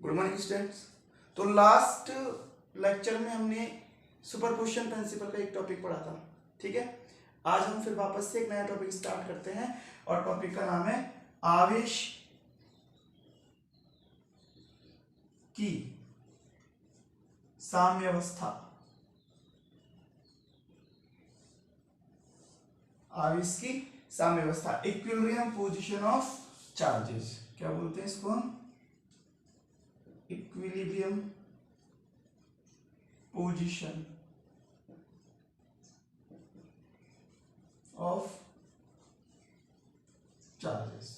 Good morning students. तो last lecture में हमने सुपरपोजिशन प्रिंसिपल का एक टॉपिक पढ़ा था, ठीक है। आज हम फिर वापस से एक नया टॉपिक स्टार्ट करते हैं और टॉपिक का नाम है आवेश की साम्यावस्था। आवेश की साम्यावस्था, इक्विलिब्रियम पोजीशन ऑफ चार्जेस, क्या बोलते हैं इसको हम? इक्विलिब्रियम पोजीशन ऑफ चार्जेस,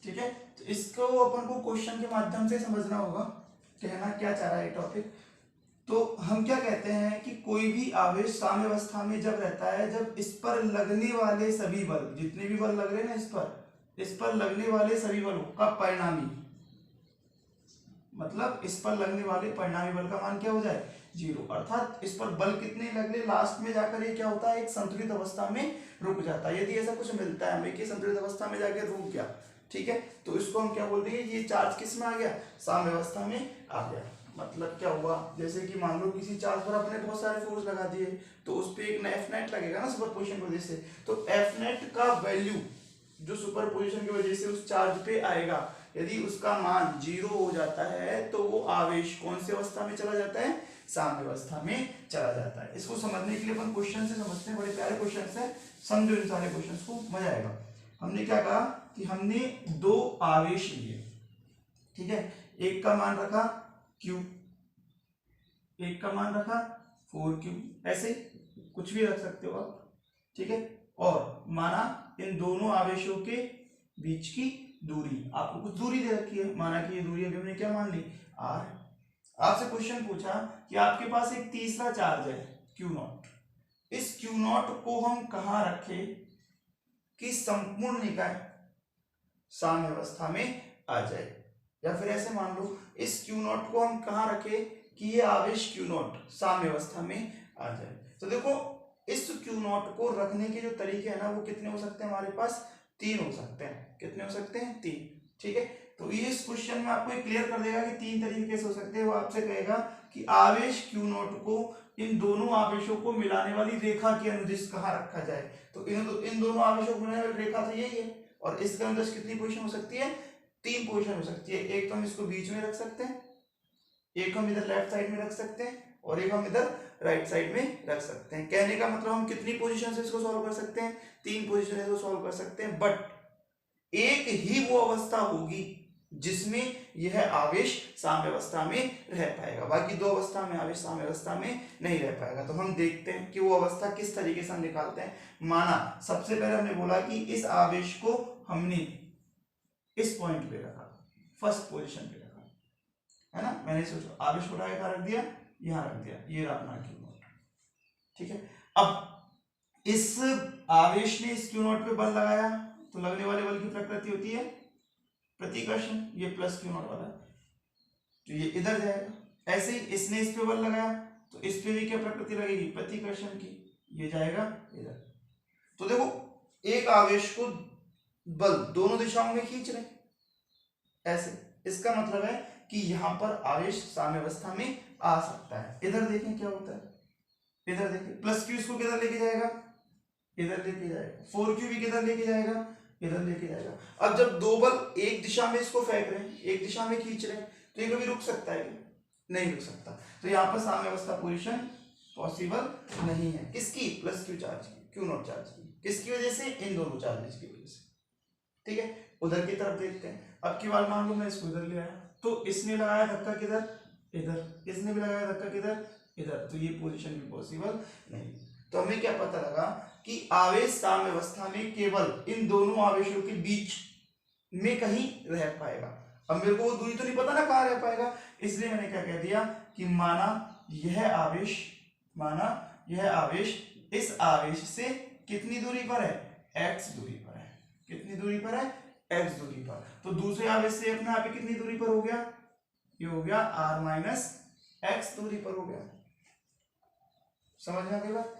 ठीक है। तो इसको अपन को क्वेश्चन के माध्यम से समझना होगा, कहना क्या चाह रहा है टॉपिक। तो हम क्या कहते हैं कि कोई भी आवेश साम्यावस्था में जब रहता है, जब इस पर लगने वाले सभी बल, जितने भी बल लग रहे हैं ना इस पर लगने वाले सभी बलों का परिणामी, मतलब इस पर लगने वाले परिणामी बल का मान क्या हो जाए? जीरो। अर्थात इस पर बल कितने लग रहे, लास्ट में जाकर ये क्या होता है? एक संतुलित अवस्था में रुक जाता है। यदि ऐसा कुछ मिलता है हमें कि संतुलित अवस्था में जाकर रुक गया, ठीक है, तो इसको हम क्या बोलते हैं? ये चार्ज किस में आ गया? साम्यावस्था में आ गया। मतलब क्या हुआ, जैसे कि मान लो किसी चार्ज पर अपने बहुत सारे फोर्स लगा दिए, तो उस पर एक एफ नेट लगेगा ना सुपरपोजिशन की वजह से। तो एफ नेट का वैल्यू जो सुपरपोजिशन की वजह से उस चार्ज पे आएगा, यदि उसका मान जीरो हो जाता है तो वो आवेश कौन सी अवस्था में चला जाता है? साम्यावस्था में चला जाता है। इसको समझने के लिए अपन क्वेश्चन से समझते हैं, बड़े प्यारे क्वेश्चन है, समझो इन सारे क्वेश्चन को, मजा आएगा। हमने क्या कहा कि हमने दो आवेश लिए, ठीक है, एक का मान रखा Q, एक का मान रखा 4Q, ऐसे कुछ भी रख सकते हो आप, ठीक है। और माना इन दोनों आवेशों के बीच की दूरी, आपको कुछ दूरी दे रखी है, माना कि ये दूरी अभी हमने क्या मान ली? R। आपसे क्वेश्चन पूछा कि आपके पास एक तीसरा चार्ज है Q0, इस Q0 को हम कहां रखें कि संपूर्ण निकाय साम्यावस्था में आ जाए, या फिर ऐसे मान लो इस Q0 को हम कहां रखें कि ये आवेश Q0 साम्यावस्था में आ जाए। तो देखो इस Q0 को रखने के जो तरीके हैं ना, वो कितने हो सकते हैं? हमारे पास तीन हो सकते हैं। कितने हो सकते हैं? तीन, ठीक है। तो ये इस क्वेश्चन में आपको क्लियर कर देगा कि तीन तरीके से हो सकते हैं। वो आपसे कहेगा कि आवेश Q0 को इन दोनों आवेशों को मिलाने वाली रेखा के अनुदिश कहाँ रखा जाए। तो इन दोनों आवेशों को मिलाने वाली रेखा तो यही है, और इसके अनुदिश कितनी पोजीशन हो सकती है? तीन पोजीशन हो सकती है। एक तो हम इसको बीच में रख सकते हैं, एक हम इधर लेफ्ट साइड में रख सकते हैं, और एक हम इधर राइट साइड में रख सकते हैं। कहने का मतलब हम कितनी पोजीशन से इसको सॉल्व कर सकते हैं? तीन पोजीशन से इसको सॉल्व कर सकते हैं। बट एक ही वो अवस्था होगी जिसमें यह आवेश साम्यावस्था में रह पाएगा, बाकी दो अवस्था में आवेश साम्यावस्था में नहीं रह पाएगा। तो हम देखते हैं कि वो अवस्था किस तरीके से हम निकालते हैं। माना सबसे पहले हमने बोला कि इस आवेश को हमने इस पॉइंट पे रखा, फर्स्ट पोजीशन पे रखा, है ना। मैंने सोचा आवेश को उठा के रख दिया, यहां रख दिया, ये रहा अपना Q0, ठीक है। अब इस आवेश ने इस Q0 पे बल लगाया, तो लगने वाले बल की प्रकृति होती है प्रतिकर्षण, ये प्लस Q0 वाला, तो ये इधर जाएगा। ऐसे ही इसने इस पे बल लगाया, तो इस पे भी क्या प्रकृति लगेगी? प्रतिकर्षण की, ये जाएगा इधर। तो देखो एक आवेश को बल दोनों दिशाओं में खींच रहे ऐसे, इसका मतलब है कि यहां पर आवेश साम्यावस्था में आ सकता है। इधर देखें क्या होता है, इधर देखें प्लस Q इसको किधर लेके जाएगा? इधर लेके जाएगा। 4Q भी किधर लेके जाएगा? इधर लेके जाएगा। अब जब दो बल एक दिशा में इसको फेंक रहे हैं, एक दिशा में खींच रहे हैं, तो ये कभी रुक सकता है क्या? नहीं रुक सकता। तो यहाँ पर साम्यावस्था पोजीशन पॉसिबल नहीं है। किसकी? प्लस Q चार्ज की, Q0 चार्ज की। किसकी वजह से? इन दोनों चार्जेस की वजह से, ठीक है। उधर की तरफ देखते हैं। अब की बार मान लो मैं इसको इधर ले आया, तो इसने लगाया धक्का किधर? इधर। इसने भी लगाया धक्का किधर? इधर। तो ये पोजीशन भी पॉसिबल नहीं। तो हमें क्या पता लगा कि आवेश साम्यावस्था में केवल इन दोनों आवेशों के बीच में कहीं रह पाएगा। अब मेरे को वो दूरी तो नहीं पता ना कहाँ रह पाएगा, इसलिए मैंने क्या कह दिया कि माना यह आवेश इस आवेश से कितनी दूरी पर है? x दूरी पर है। कितनी दूरी पर है? x दूरी पर। तो दूसरे आवेश से अपने आप कितनी दूरी पर हो गया? ये हो गया r माइनस x दूरी पर हो गया। समझ में आ गई बात?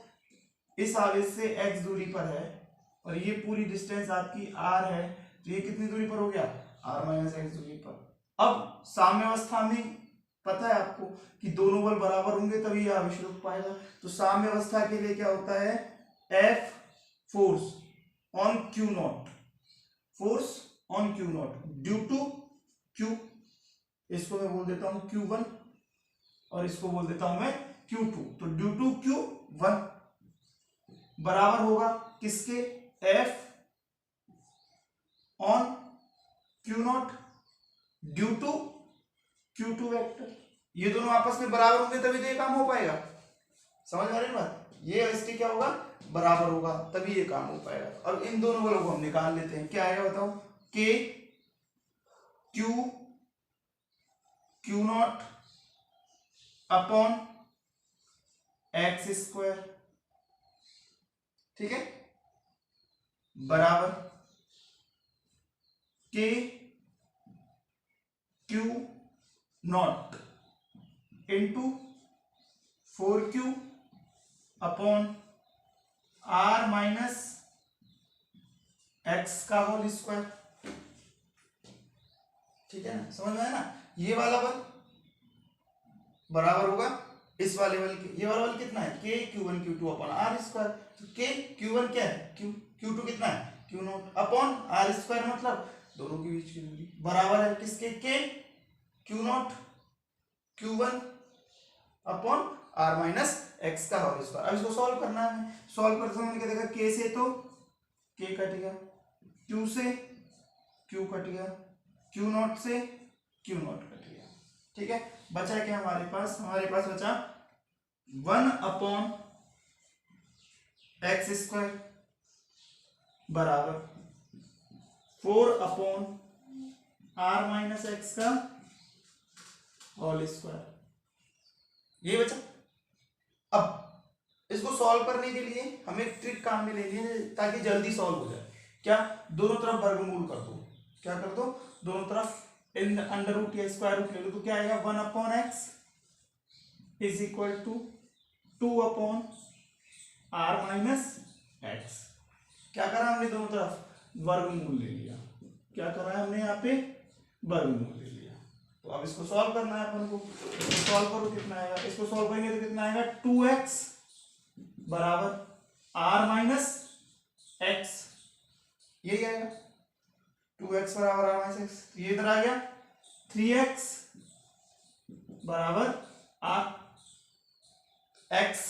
इस आवेश से x दूरी पर है, और ये पूरी डिस्टेंस आपकी r है, तो ये कितनी दूरी पर हो गया? r माइनस x दूरी पर। अब साम्यावस्था में पता है आपको कि दोनों बल बराबर होंगे तभी यह आवेश रुक पाएगा। तो साम्यावस्था के लिए क्या होता है, F force on Q naught, force on Q naught due to Q, इसको मैं बोल देता हूं Q1 और इसको बोल देता हूं मैं Q2। तो ड्यू टू Q1 बराबर होगा किसके, F on Q naught due to Q2 vector. ये दोनों आपस में बराबर होंगे तभी तो ये काम हो पाएगा। समझ आ रही है बात, ये इसके क्या होगा, बराबर होगा तभी ये काम हो पाएगा। अब इन दोनों बलों को हम निकाल लेते हैं, क्या आएगा बताओ, K Q not upon x square, ठीक है, बराबर K Q not into 4Q upon R minus x का होल स्क्वायर, ठीक है ना, समझ में आया ना। ये वाला बल बराबर होगा इस वाले बल के, ये वाला बल कितना है, K Q1 Q2 upon R square. तो K Q1 क्या है, Q2 कितना है, Q not upon R square, मतलब दोनों के बीच की दूरी बराबर है किसके, K Q not Q1 upon R minus x का होल स्क्वायर। अब इसको सॉल्व करना है, सॉल्व करते समय क्या देखा, K से तो K कट गया, Q से Q कट गया, Q नॉट से Q नॉट कट गया, ठीक है। बचा क्या हमारे पास, हमारे पास बचा 1 अपॉन एक्स स्क्वायर बराबर 4 अपॉन R माइनस एक्स का होल स्क्वायर, ये बचा। अब इसको सॉल्व करने के लिए हमें एक ट्रिक काम में लेनी है ताकि जल्दी सॉल्व हो जाए। क्या, दोनों तरफ वर्गमूल कर दो, क्या कर दो, दोनों तरफ इन अंडर रूट या स्क्वायर रूट ले लो, तो क्या आएगा, 1 upon x is equal to 2 upon R minus x. क्या करा हमने, दोनों तरफ वर्गमूल ले लिया, क्या करा है हमने यहाँ पे, वर्गमूल ले लिया। तो अब इसको सॉल्व करना है अपन को, इसको सॉल्व करो, कितना आएगा, इसको सॉल्व करेंगे तो कितना आएगा, 2x बराबर R माइनस एक्स, यही आएगा 2x बराबर R माइनस एक्स। ये इधर आ गया 3x बराबर R, x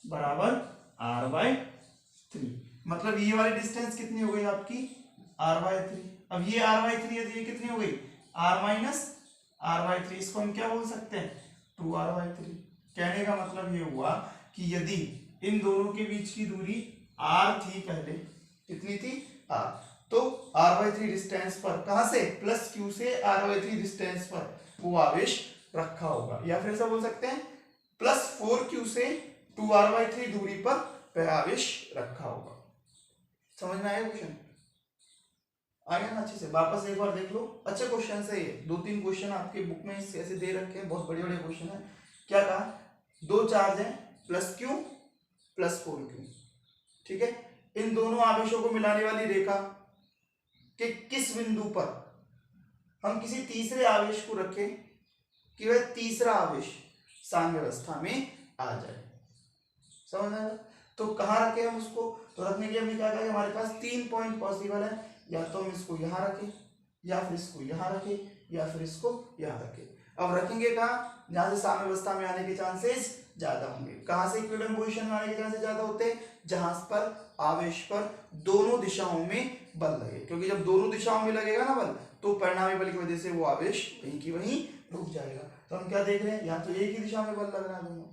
बराबर R/3, मतलब ये वाली डिस्टेंस कितनी हो गई आपकी, R/3। अब ये R/3 है तो ये कितनी हो गई, R माइनस R/3। इसको हम क्या बोल सकते हैं, 2R/3। कहने का मतलब ये हुआ कि यदि इन दोनों के बीच की दूरी R थी पहले, कितनी थी, R, तो R/3 डिस्टेंस पर, कहां से, प्लस Q से R/3 डिस्टेंस पर वो आवेश रखा होगा, या फिर ऐसा बोल सकते हैं प्लस 4Q से 2R/3 दूरी पर आवेश रखा होगा। समझ में आया क्वेश्चन, आया ना अच्छे से, वापस एक बार देख लो, अच्छे क्वेश्चन है ये, 2-3 क्वेश्चन आपके बुक में ऐसे दे रखे हैं, बहुत बड़े बड़े क्वेश्चन है। क्या कहा, दो चार्ज है प्लस Q प्लस 4Q, ठीक है, इन दोनों आवेशों को मिलाने वाली रेखा के किस बिंदु पर हम किसी तीसरे आवेश को रखें कि वह तीसरा आवेश साम्यावस्था में आ जाए। समझ आया, तो कहाँ रखें हम उसको, तो रखने के लिए हमने क्या कहा, हमारे पास 3 पॉइंट पॉसिबल है, या तो हम इसको यहाँ रखें, या फिर इसको यहाँ रखें, या फिर इसको यहाँ रखें। अब रखेंगे कहाँ, जहां से साम्यावस्था में आने के चांसेस ज्यादा होंगे। कहां से इक्विलिब्रियम पोजीशन में आने के चांसेस ज्यादा होते हैं, जहां पर आवेश पर दोनों दिशाओं में बल लगे, क्योंकि जब दोनों दिशाओं में लगेगा ना बल, तो परिणामी बल की वजह से वो आवेश वहीं की वहीं रुक जाएगा। तो हम क्या देख रहे हैं, यहाँ तो एक ही दिशा में बल लग रहा है दोनों,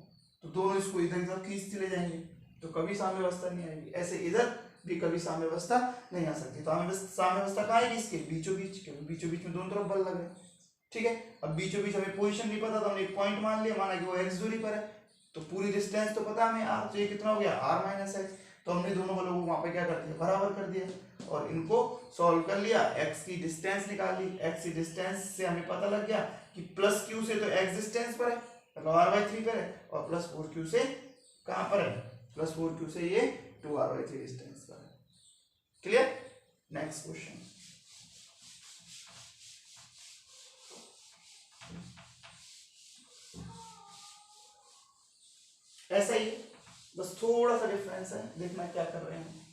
तो दोनों इसको इधर उधर खींचते ले जाएंगे, तो कभी साम्यावस्था नहीं आएगी। ऐसे इधर भी कभी साम्यावस्था नहीं आ सकती। तो साम्यावस्था कहाँ आएगी, इसके बीचों बीच, क्योंकि बीचों बीच में दोनों तरफ बल लग रहे हैं, ठीक है। अब बीचों बीच हमें पोजीशन नहीं पता, तो हमने एक पॉइंट मान लिया, माना कि वो x दूरी पर है, तो पूरी डिस्टेंस तो पता हमें r, तो ये कितना हो गया, r माइनस एक्स। तो हमने दोनों बलों को वहां पे क्या कर दिया, बराबर कर दिया, और इनको सॉल्व कर लिया, x की डिस्टेंस निकाल ली। x की डिस्टेंस से हमें पता लग गया कि प्लस q से तो x डिस्टेंस पर है, मतलब r/3 पर है, और प्लस 4q से कहां पर है, प्लस 4q से ये 2r/3 डिस्टेंस पर है। Clear, next question. ऐसा ही है, बस थोड़ा सा डिफरेंस है। देखना क्या कर रहे हैं।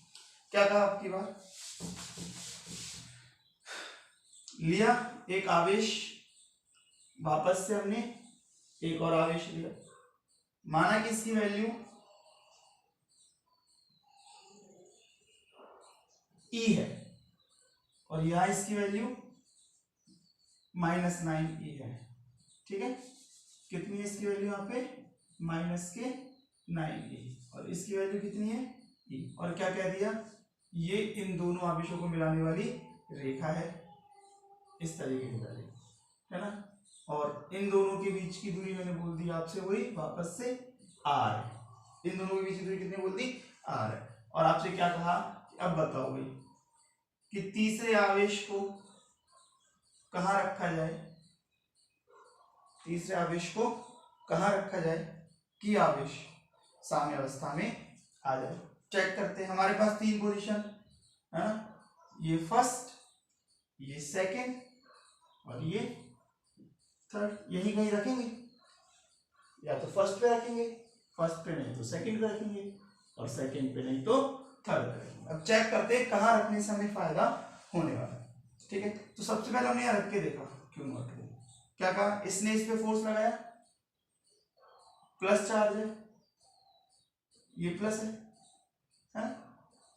क्या कहा आपकी बार, लिया एक आवेश, वापस से हमने एक और आवेश लिया, माना कि इसकी वैल्यू E है और यहां इसकी वैल्यू -9E है। ठीक है, कितनी है इसकी वैल्यू यहाँ पे -9E और इसकी वैल्यू कितनी है E। और क्या कह दिया, ये इन दोनों आवेशों को मिलाने वाली रेखा है, इस तरीके की वाली है ना। और इन दोनों के बीच की दूरी मैंने बोल दी आपसे वही वापस से R है। इन दोनों के बीच की दूरी कितनी बोल दी R है। और आपसे क्या कहा कि अब बताओ भाई कि तीसरे आवेश को कहाँ रखा जाए, तीसरे आवेश को कहाँ रखा जाए कि आवेश साम्यावस्था में आ जाए। चेक करते हैं, हमारे पास 3 पोजीशन है ना, ये फर्स्ट, ये सेकंड और ये थर्ड। यही कहीं रखेंगे, या तो फर्स्ट पे रखेंगे, फर्स्ट पे नहीं तो सेकंड पे रखेंगे, और सेकंड पे नहीं तो थर्ड पे रखेंगे। अब चेक करते हैं कहाँ रखने से हमें फायदा होने वाला है। ठीक है, तो सबसे पहले हमने यहाँ रख के देखा क्यों नॉट को, क्या कहा, इसने इस पे फोर्स लगाया, प्लस चार्ज है, ये प्लस है,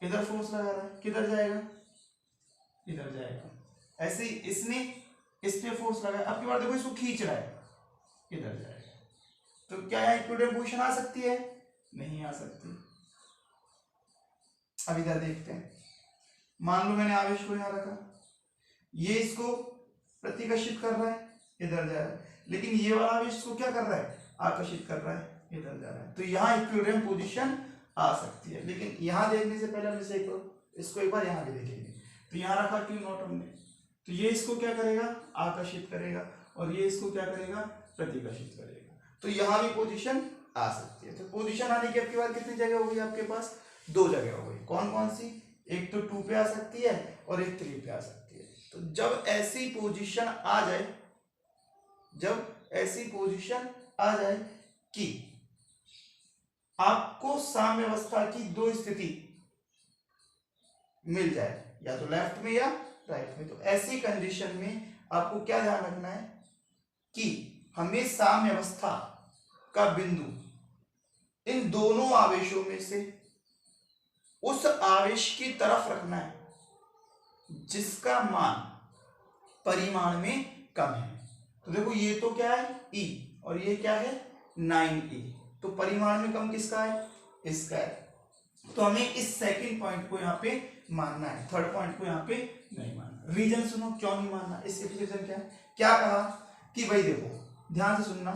इधर फोर्स लगा रहा है, किधर जाएगा, इधर जाएगा। ऐसे ही इसने इस पे फोर्स लगाया, अब की बार देखो इसको खींच रहा है, इधर जाएगा। तो क्या यहाँ इक्विलिब्रियम पोजीशन आ सकती है, नहीं आ सकती। अब इधर देखते हैं, मान लो मैंने आवेश को यहाँ रखा, ये इसको प्रतिकर्षित कर रहा है, इधर जा रहा है, लेकिन ये वाला आवेश इसको क्या कर रहा है, आकर्षित कर रहा है, इधर जा रहा है। तो यहाँ इक्विलिब्रियम पोजीशन आ सकती है। लेकिन यहाँ देखने से पहले हम इसको एक बार यहाँ भी देखेंगे। तो यहाँ रखा क्यू नॉट हमने, तो ये इसको क्या करेगा, आकर्षित करेगा, और ये इसको क्या करेगा, प्रतिकर्षित करेगा। तो यहाँ भी पोजीशन आ सकती है। तो पोजीशन आने की आपके बाद कितनी जगह हो गई आपके पास, 2 जगह हो गई। कौन कौन सी, एक तो 2 पे आ सकती है और एक 3 पे आ सकती है। तो जब ऐसी पोजीशन आ जाए, जब ऐसी पोजीशन आ जाए कि आपको साम्यावस्था की 2 स्थिति मिल जाए, या तो लेफ्ट में या राइट में, तो ऐसी कंडीशन में आपको क्या ध्यान रखना है कि हमें साम्यावस्था का बिंदु इन दोनों आवेशों में से उस आवेश की तरफ रखना है जिसका मान परिमाण में कम है। तो देखो ये तो क्या है E और ये क्या है 9E, तो परिमाण में कम किसका है, इसका है। तो हमें इस सेकंड पॉइंट को यहाँ पे मानना है, थर्ड पॉइंट को यहाँ पे नहीं मानना। रीजन सुनो क्यों नहीं मानना, इसके पीछे रीजन क्या है। क्या कहा कि भाई देखो ध्यान से सुनना,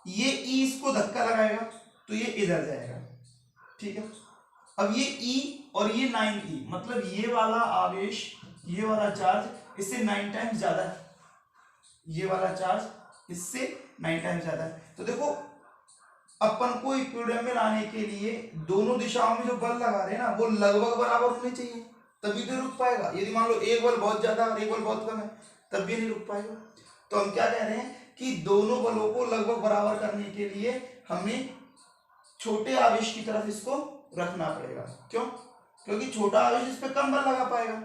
ये E इसको धक्का लगाएगा तो ये इधर जाएगा, ठीक है। अब ये E और ये 9E, मतलब ये वाला आवेश, ये वाला चार्ज इससे 9 टाइम्स ज्यादा है, ये वाला चार्ज इससे 9 टाइम्स ज्यादा है। तो देखो अपन को इक्विलिब्रियम में लाने के लिए दोनों दिशाओं में जो बल लगा रहे हैं ना, वो लगभग बराबर होने चाहिए, तभी तो रुक पाएगा। यदि मान लो एक बल बहुत ज्यादा और एक बल बहुत कम है, तब भी नहीं रुक पाएगा। तो हम क्या कह रहे हैं कि दोनों बलों को लगभग बराबर करने के लिए हमें छोटे आवेश की तरफ इसको रखना पड़ेगा। क्यों, क्योंकि छोटा आवेश इस पर कम बल लगा पाएगा,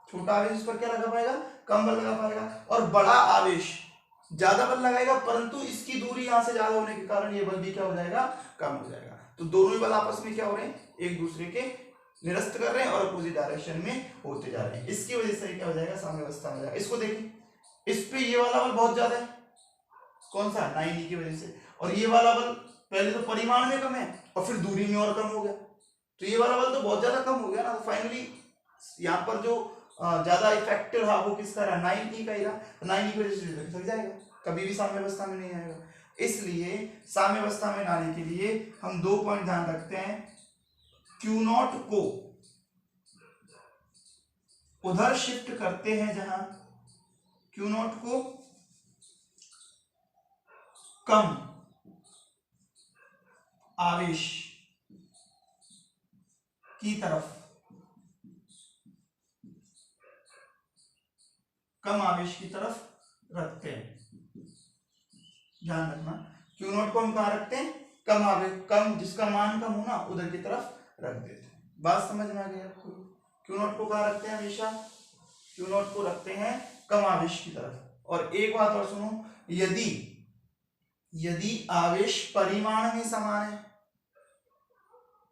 छोटा आवेश इस पर क्या लगा पाएगा, कम बल लगा पाएगा, और बड़ा आवेश ज्यादा बल लगाएगा, परंतु इसकी दूरी यहां से ज्यादा होने के कारण ये बल भी क्या हो जाएगा, कम हो जाएगा। तो दोनों ही बल आपस में क्या हो रहे हैं, एक दूसरे के निरस्त कर रहे हैं और अपोजिट डायरेक्शन में होते जा रहे हैं। इसकी वजह से क्या हो जाएगा, साम्यावस्था हो जाएगा। इसको देखिए, इस पे ये वाला बल बहुत ज्यादा है, कौन सा 9E की वजह से, और ये वाला बल पहले तो परिमाण में कम है और फिर दूरी में और कम हो गया, तो ये वाला बल तो बहुत ज्यादा कम हो गया ना। तो फाइनली यहाँ पर जो ज्यादा इफेक्टिव रहा वो किसका रहा, 9E का ही रहा। 9E की वजह से थक जाएगा, कभी भी साम्यावस्था में नहीं आएगा। इसलिए साम्यावस्था में लाने के लिए हम 2 पॉइंट ध्यान रखते हैं, क्यू नॉट को उधर शिफ्ट करते हैं जहां क्यू नॉट को कम आवेश की तरफ, कम आवेश की तरफ रखते हैं। ध्यान रखना, क्यू नॉट को हम कहां रखते हैं, कम जिसका मान कम हो ना उधर की तरफ रख देते हैं। बात समझ में आ गई आपको? क्यू नॉट को कहाँ रखते हैं हमेशा? क्यू नॉट को रखते हैं कम आवेश की तरफ। और एक बात और सुनो, यदि आवेश परिमाण में समान है,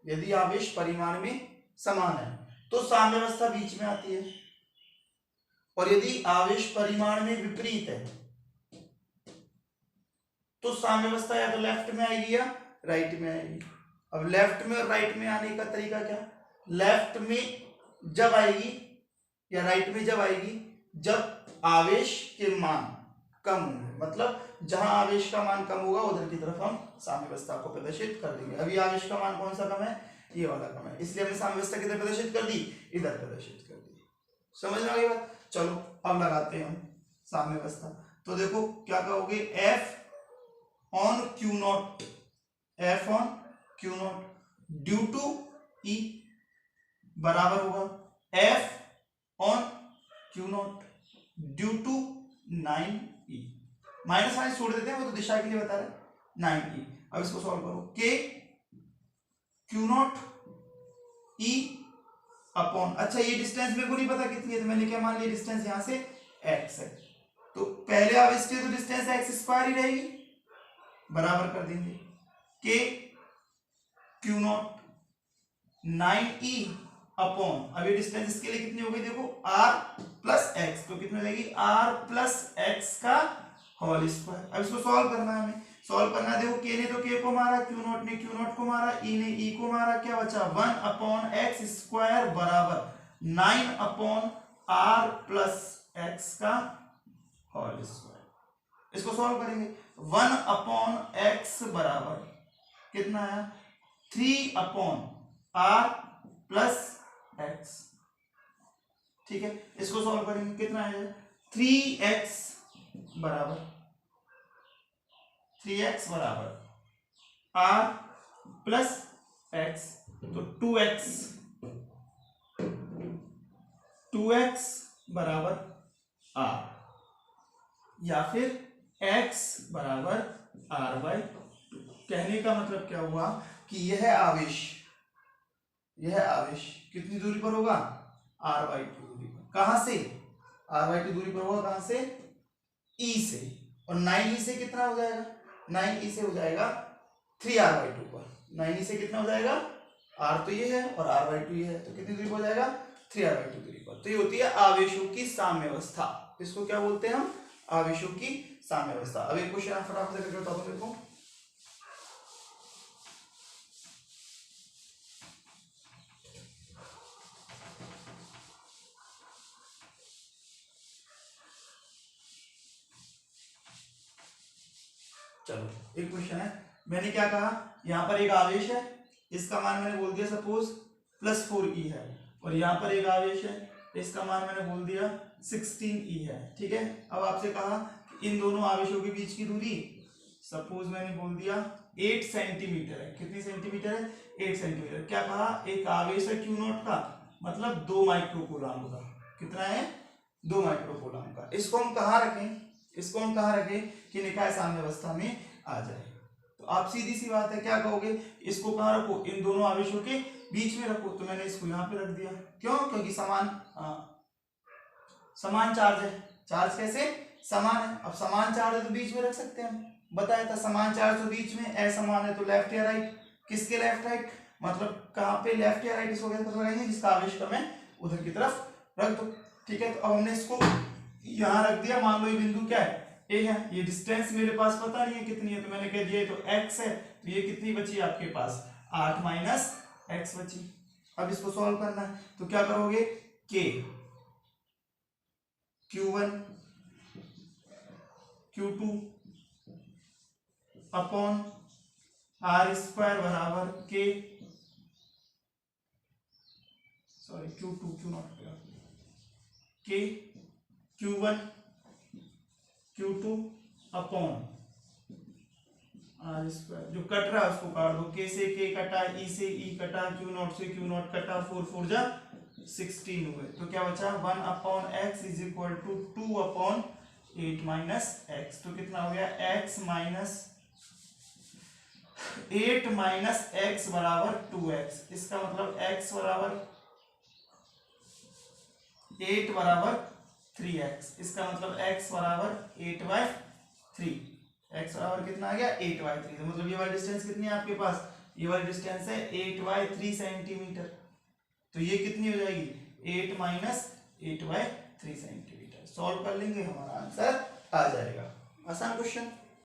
यदि आवेश परिमाण में समान है तो साम्यावस्था बीच में आती है, और यदि आवेश परिमाण में विपरीत है तो साम्यावस्था या तो लेफ्ट में आएगी या राइट में आएगी। अब लेफ्ट में और राइट में आने का तरीका क्या? लेफ्ट में जब आएगी या राइट में जब आएगी जब आवेश के मान कम होंगे, मतलब जहां आवेश का मान कम होगा उधर की तरफ हम साम्यावस्था को प्रदर्शित कर देंगे। अभी आवेश का मान कौन सा कम है? ये वाला कम है, इसलिए हमने साम्यावस्था किधर प्रदर्शित कर दी? इधर प्रदर्शित कर दी। समझ में आ गई बात? चलो अब लगाते हैं हम साम्यावस्था। तो देखो क्या कहोगे? F on Q naught, F on Q naught due to E बराबर होगा F on Q naught due to 9E। Minus minus छोड़ देते हैं, वो तो दिशा के लिए बता रहे। 9E। अब इसको सॉल्व करो। K Q not E upon, अच्छा ये डिस्टेंस मेरे को नहीं पता कितनी है, तो मैंने क्या मान लिया? डिस्टेंस यहां से x है, तो पहले आवेश की तो डिस्टेंस x स्क्वायर ही रहेगी, बराबर कर देंगे K Q not 9E upon, अब ये डिस्टेंस इसके लिए कितनी हो गई? देखो r प्लस एक्स, तो कितनी लगेगी? r प्लस एक्स का होल स्क्वायर। अब इसको सॉल्व करना है हमें, सॉल्व करना है। देखो k ने तो k को मारा, Q नॉट ने Q नॉट को मारा, E ने E को मारा, क्या बचा? 1 अपॉन एक्स स्क्वायर बराबर 9 अपॉन r प्लस एक्स का होल स्क्वायर। इसको सॉल्व करेंगे। 1 अपॉन एक्स बराबर कितना है? 3 अपॉन r प्लस एक्स। ठीक है, इसको सॉल्व करेंगे, कितना आएगा? 3x बराबर r प्लस x, तो 2x बराबर r, या फिर x बराबर r/2। कहने का मतलब क्या हुआ कि यह आवेश कितनी दूरी पर होगा? r/2 दूरी पर। कहां से? r/2 दूरी पर होगा, कहां से? E से। और 9E से कितना हो जाएगा? 9E से हो जाएगा 3r/2 पर। 9E से कितना हो जाएगा? r तो ये है और r/2 ये है, तो कितनी दूरी पर हो जाएगा? 3r/2 दूरी पर। तो ये होती है आवेशों की साम्यावस्था। इसको क्या बोलते हैं हम? आवेशों की साम्यावस्था। अब एक क्वेश्चन फटाफट से करके बता दो मेरे को। चलो एक क्वेश्चन है, मैंने क्या कहा? यहाँ पर एक आवेश है, इसका मान मैंने बोल दिया सपोज +4E है, और यहाँ पर एक आवेश है, इसका मान मैंने बोल दिया 16E है। ठीक है, अब आपसे कहा कि इन दोनों आवेशों के बीच की दूरी सपोज मैंने बोल दिया 8 सेंटीमीटर है। कितनी सेंटीमीटर है? 8 सेंटीमीटर। क्या कहा? एक आवेश है Q नॉट का, मतलब 2 माइक्रोकूलम का। कितना है? 2 माइक्रोकूलम का। इसको हम कहाँ रखें? कि निकाय साम्यावस्था में आ जाए। तो आप सीधी सी बात है, क्या कहोगे? इसको कहाँ रखो? इन दोनों आवेशों के बीच में रखो। तो मैंने इसको यहाँ पे रख दिया। क्यों? क्योंकि समान चार्ज है। चार्ज कैसे? समान है। अब समान चार्ज है तो बीच में रख सकते हैं हम। बताया था समान चार्ज तो बीच में, असमान है तो लेफ्ट या राइट। किसके लेफ्ट राइट? मतलब कहाँ पे लेफ्ट या राइट, इसको कैसे पता लगाएंगे? जिसका आवेश कम है उधर की तरफ रख दो। ठीक है, तो अब हमने इसको यहाँ रख दिया। मान लो ये बिंदु क्या है? ए है। ये डिस्टेंस मेरे पास पता नहीं है कितनी है, तो मैंने कह दिया तो x है, तो ये कितनी बची आपके पास? 8 माइनस x बची। अब इसको सॉल्व करना है, तो क्या करोगे? k Q1 Q2 upon r square बराबर k, sorry Q2 k Q1 Q2 upon r square. जो कट रहा है उसको काट दो। k से k कटा, e से e कटा, Q नॉट से Q नॉट कटा, 4 4 जा 16 हुए। तो क्या बचा? 1 upon x is equal to 2 upon 8 minus x। तो कितना हो गया? x माइनस 8 माइनस एक्स बराबर 2x, इसका मतलब x बराबर 8 बराबर 3x, इसका मतलब x बराबर 8/3। x बराबर कितना आ गया 8/3। तो मतलब ये वाली डिस्टेंस कितनी है आपके पास, ये वाली डिस्टेंस है 8/3 सेंटीमीटर। तो ये कितनी हो जाएगी 8 माइनस 8/3 सेंटीमीटर। सॉल्व कर लेंगे हमारा आंसर आ जाएगा। आसान क्वेश्चन।